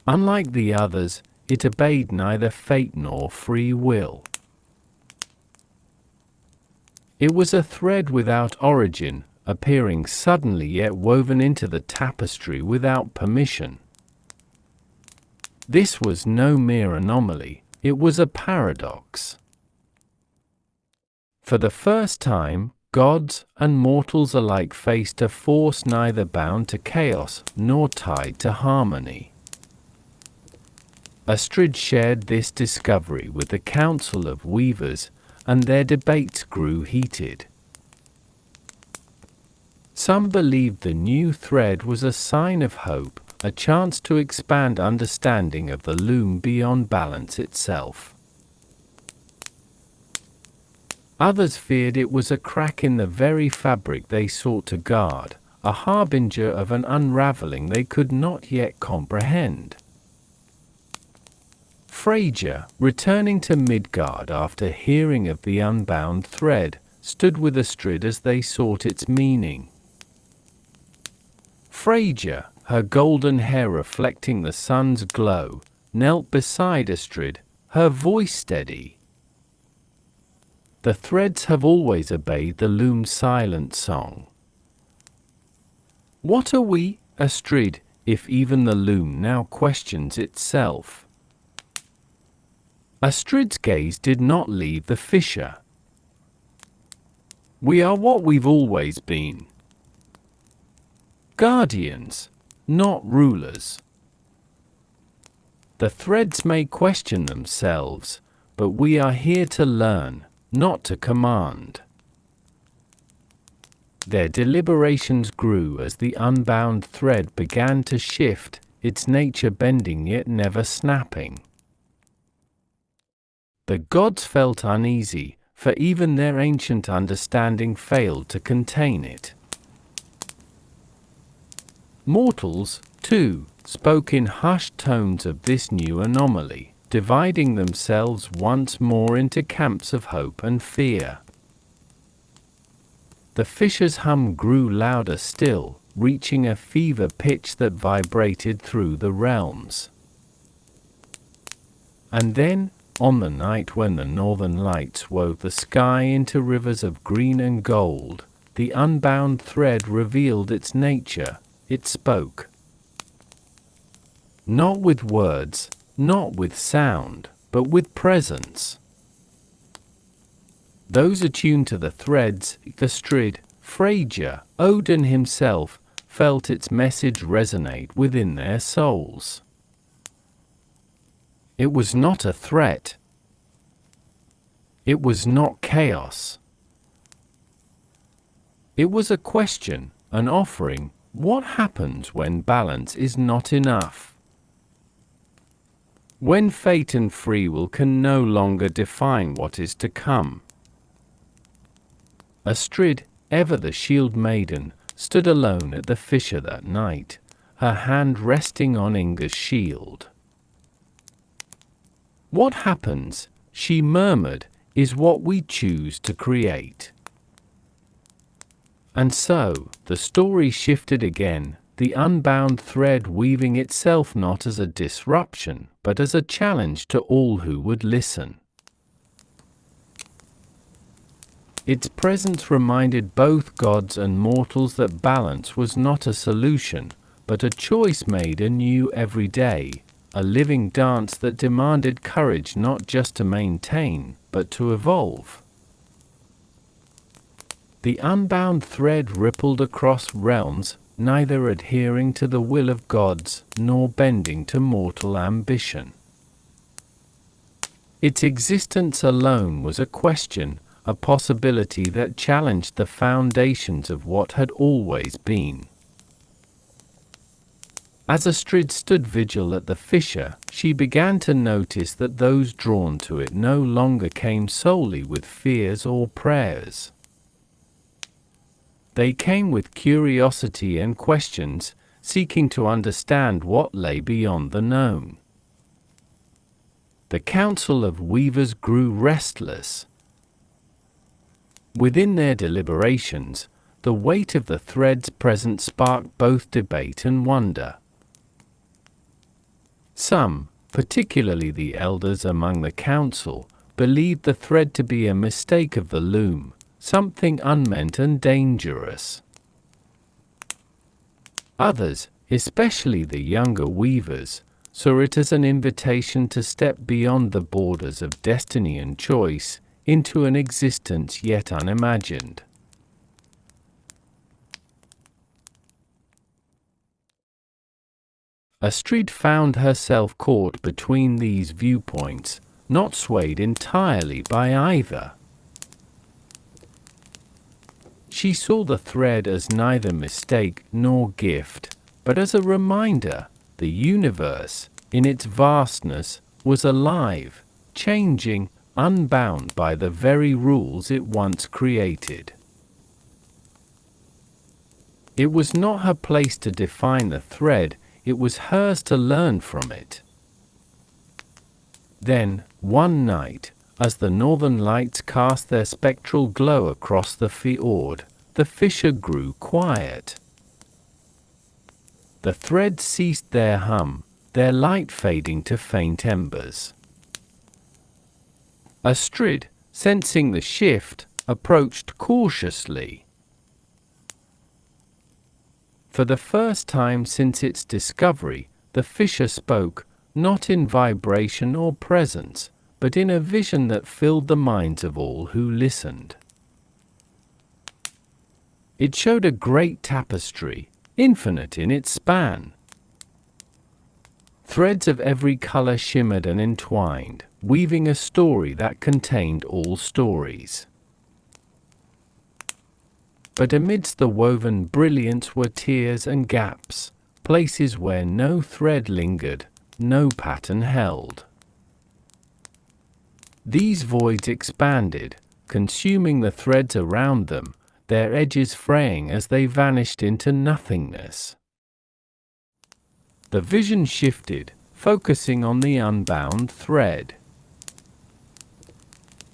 Unlike the others, it obeyed neither fate nor free will. It was a thread without origin, appearing suddenly yet woven into the tapestry without permission. This was no mere anomaly, it was a paradox. For the first time, gods and mortals alike faced a force neither bound to chaos nor tied to harmony. Astrid shared this discovery with the Council of Weavers, and their debates grew heated. Some believed the new thread was a sign of hope, a chance to expand understanding of the loom beyond balance itself. Others feared it was a crack in the very fabric they sought to guard, a harbinger of an unraveling they could not yet comprehend. Freyja, returning to Midgard after hearing of the unbound thread, stood with Astrid as they sought its meaning. Freyja, her golden hair reflecting the sun's glow, knelt beside Astrid, her voice steady. The threads have always obeyed the loom's silent song. What are we, Astrid, if even the loom now questions itself? Astrid's gaze did not leave the fissure. We are what we've always been. Guardians, not rulers. The threads may question themselves, but we are here to learn, not to command. Their deliberations grew as the unbound thread began to shift, its nature bending yet never snapping. The gods felt uneasy, for even their ancient understanding failed to contain it. Mortals, too, spoke in hushed tones of this new anomaly, dividing themselves once more into camps of hope and fear. The fissure's hum grew louder still, reaching a fever pitch that vibrated through the realms. And then, on the night when the northern lights wove the sky into rivers of green and gold, the unbound thread revealed its nature. It spoke. Not with words, not with sound, but with presence. Those attuned to the threads, Astrid, Freyja, Odin himself, felt its message resonate within their souls. It was not a threat. It was not chaos. It was a question, an offering. What happens when balance is not enough? When fate and free will can no longer define what is to come? Astrid, ever the Shieldmaiden, stood alone at the fissure that night, her hand resting on Inga's shield. What happens, she murmured, is what we choose to create. And so, the story shifted again, the unbound thread weaving itself not as a disruption, but as a challenge to all who would listen. Its presence reminded both gods and mortals that balance was not a solution, but a choice made anew every day, a living dance that demanded courage not just to maintain, but to evolve. The unbound thread rippled across realms, neither adhering to the will of gods, nor bending to mortal ambition. Its existence alone was a question, a possibility that challenged the foundations of what had always been. As Astrid stood vigil at the fissure, she began to notice that those drawn to it no longer came solely with fears or prayers. They came with curiosity and questions, seeking to understand what lay beyond the known. The council of weavers grew restless. Within their deliberations, the weight of the threads present sparked both debate and wonder. Some, particularly the elders among the council, believed the thread to be a mistake of the loom, something unmeant and dangerous. Others, especially the younger weavers, saw it as an invitation to step beyond the borders of destiny and choice, into an existence yet unimagined. Astrid found herself caught between these viewpoints, not swayed entirely by either. She saw the thread as neither mistake nor gift, but as a reminder: the universe, in its vastness, was alive, changing, unbound by the very rules it once created. It was not her place to define the thread, it was hers to learn from it. Then, one night, as the northern lights cast their spectral glow across the fjord, the fissure grew quiet. The threads ceased their hum, their light fading to faint embers. Astrid, sensing the shift, approached cautiously. For the first time since its discovery, the fissure spoke, not in vibration or presence, but in a vision that filled the minds of all who listened. It showed a great tapestry, infinite in its span. Threads of every color shimmered and entwined, weaving a story that contained all stories. But amidst the woven brilliance were tears and gaps, places where no thread lingered, no pattern held. These voids expanded, consuming the threads around them, their edges fraying as they vanished into nothingness. The vision shifted, focusing on the unbound thread.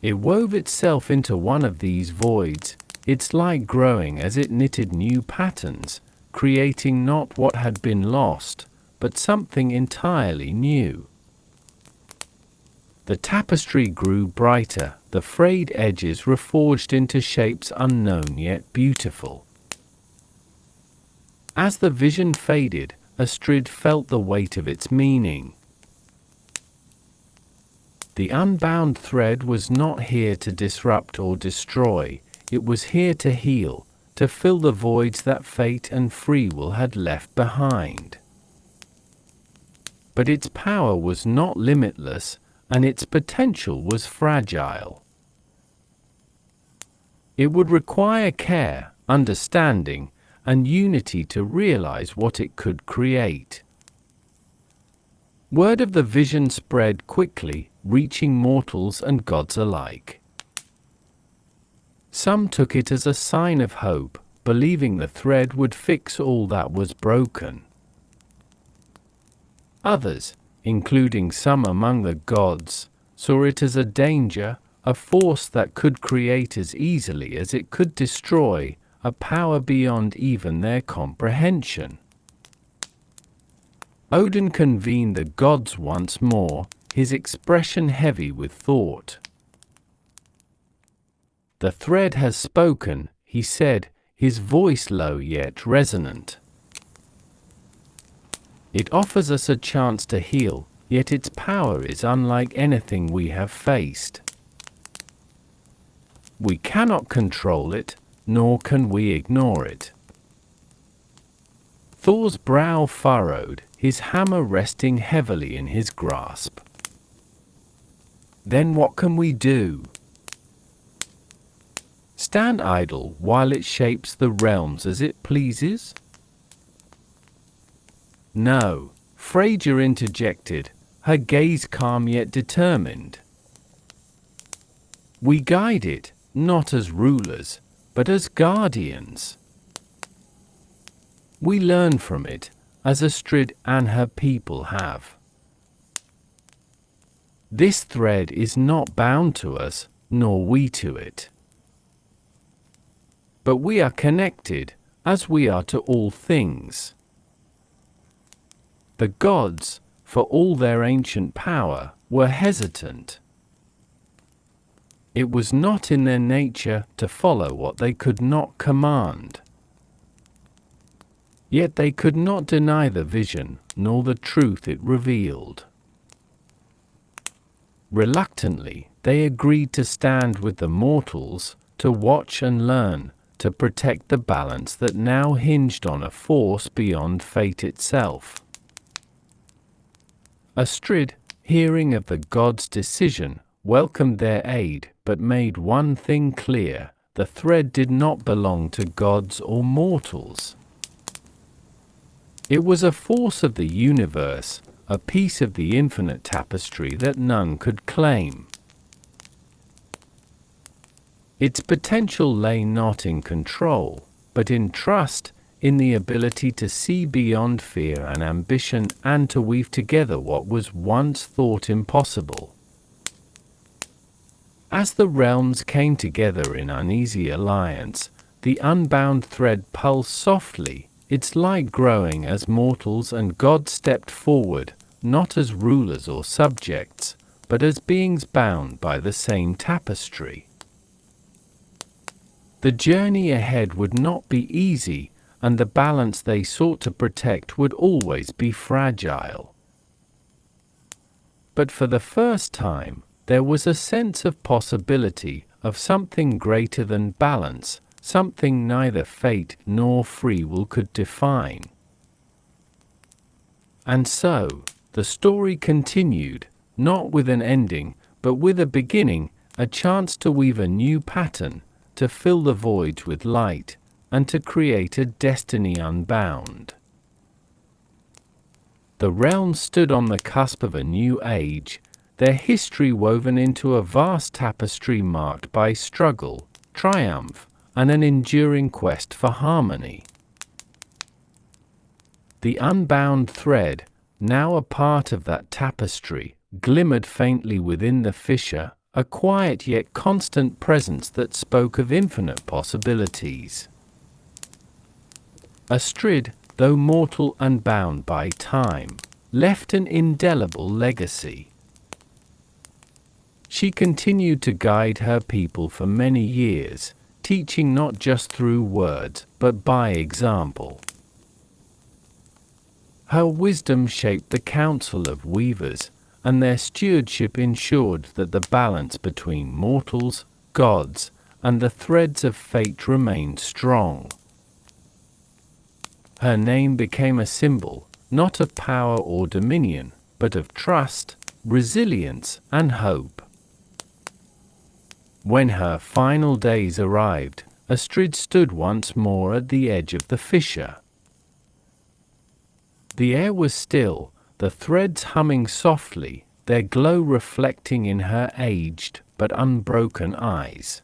It wove itself into one of these voids, its light growing as it knitted new patterns, creating not what had been lost, but something entirely new. The tapestry grew brighter, the frayed edges reforged into shapes unknown yet beautiful. As the vision faded, Astrid felt the weight of its meaning. The unbound thread was not here to disrupt or destroy, it was here to heal, to fill the voids that fate and free will had left behind. But its power was not limitless, and its potential was fragile. It would require care, understanding, and unity to realize what it could create. Word of the vision spread quickly, reaching mortals and gods alike. Some took it as a sign of hope, believing the thread would fix all that was broken. Others, including some among the gods, saw it as a danger, a force that could create as easily as it could destroy, a power beyond even their comprehension. Odin convened the gods once more, his expression heavy with thought. "The thread has spoken," he said, his voice low yet resonant. "It offers us a chance to heal, yet its power is unlike anything we have faced. We cannot control it, nor can we ignore it." Thor's brow furrowed, his hammer resting heavily in his grasp. "Then what can we do?" stand idle while it shapes the realms as it pleases? No, Frasier interjected, her gaze calm yet determined. We guide it, not as rulers, but as guardians. We learn from it, as Astrid and her people have. This thread is not bound to us, nor we to it. But we are connected, as we are to all things. The gods, for all their ancient power, were hesitant. It was not in their nature to follow what they could not command. Yet they could not deny the vision, nor the truth it revealed. Reluctantly, they agreed to stand with the mortals, to watch and learn, to protect the balance that now hinged on a force beyond fate itself. Astrid, hearing of the gods' decision, welcomed their aid, but made one thing clear: the thread did not belong to gods or mortals. It was a force of the universe, a piece of the infinite tapestry that none could claim. Its potential lay not in control, but in trust, in the ability to see beyond fear and ambition and to weave together what was once thought impossible. As the realms came together in uneasy alliance, the unbound thread pulsed softly, its light growing as mortals and gods stepped forward, not as rulers or subjects, but as beings bound by the same tapestry. The journey ahead would not be easy, and the balance they sought to protect would always be fragile. But for the first time, there was a sense of possibility, of something greater than balance, something neither fate nor free will could define. And so, the story continued, not with an ending, but with a beginning, a chance to weave a new pattern, to fill the voids with light, and to create a destiny unbound. The realms stood on the cusp of a new age, their history woven into a vast tapestry marked by struggle, triumph, and an enduring quest for harmony. The unbound thread, now a part of that tapestry, glimmered faintly within the fissure, a quiet yet constant presence that spoke of infinite possibilities. Astrid, though mortal and bound by time, left an indelible legacy. She continued to guide her people for many years, teaching not just through words, but by example. Her wisdom shaped the council of weavers, and their stewardship ensured that the balance between mortals, gods, and the threads of fate remained strong. Her name became a symbol, not of power or dominion, but of trust, resilience, and hope. When her final days arrived, Astrid stood once more at the edge of the fissure. The air was still, the threads humming softly, their glow reflecting in her aged but unbroken eyes.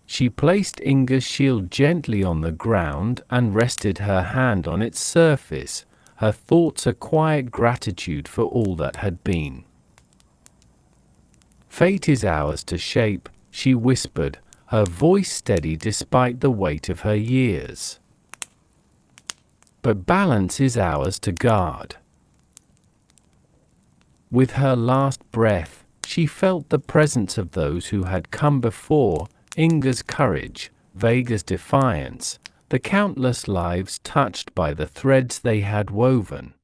She placed Inga's shield gently on the ground and rested her hand on its surface, her thoughts a quiet gratitude for all that had been. Fate is ours to shape, she whispered, her voice steady despite the weight of her years. But balance is ours to guard. With her last breath, she felt the presence of those who had come before, Inga's courage, Vega's defiance, the countless lives touched by the threads they had woven.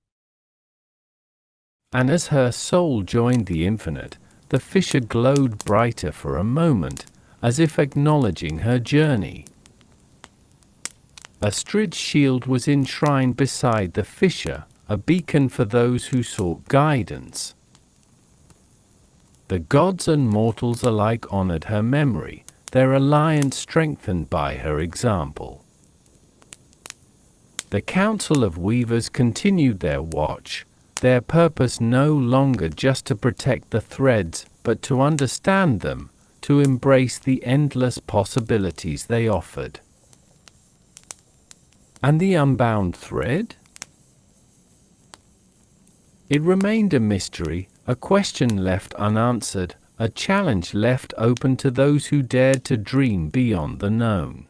And as her soul joined the infinite, the fissure glowed brighter for a moment, as if acknowledging her journey. Astrid's shield was enshrined beside the fissure, a beacon for those who sought guidance. The gods and mortals alike honored her memory, their alliance strengthened by her example. The Council of Weavers continued their watch, their purpose no longer just to protect the threads, but to understand them, to embrace the endless possibilities they offered. And the unbound thread? It remained a mystery, a question left unanswered, a challenge left open to those who dared to dream beyond the known.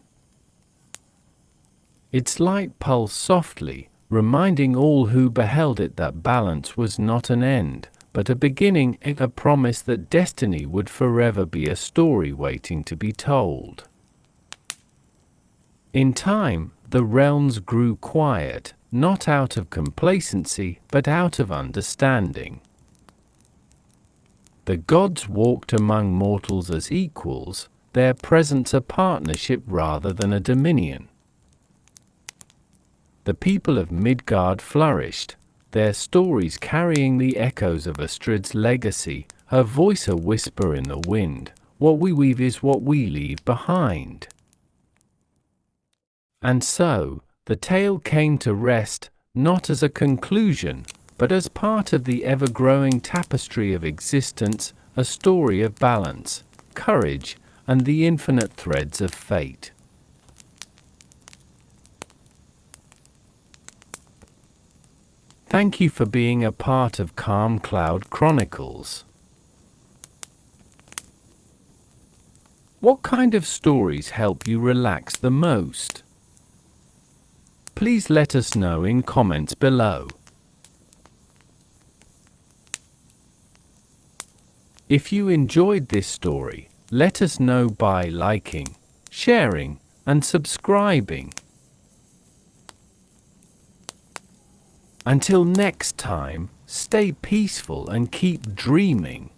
Its light pulsed softly, reminding all who beheld it that balance was not an end, but a beginning, a promise that destiny would forever be a story waiting to be told. In time, the realms grew quiet, not out of complacency, but out of understanding. The gods walked among mortals as equals, their presence a partnership rather than a dominion. The people of Midgard flourished, their stories carrying the echoes of Astrid's legacy, her voice a whisper in the wind, what we weave is what we leave behind. And so, the tale came to rest, not as a conclusion, but as part of the ever-growing tapestry of existence, a story of balance, courage, and the infinite threads of fate. Thank you for being a part of Calm Cloud Chronicles. What kind of stories help you relax the most? Please let us know in comments below. If you enjoyed this story, let us know by liking, sharing, and subscribing. Until next time, stay peaceful and keep dreaming.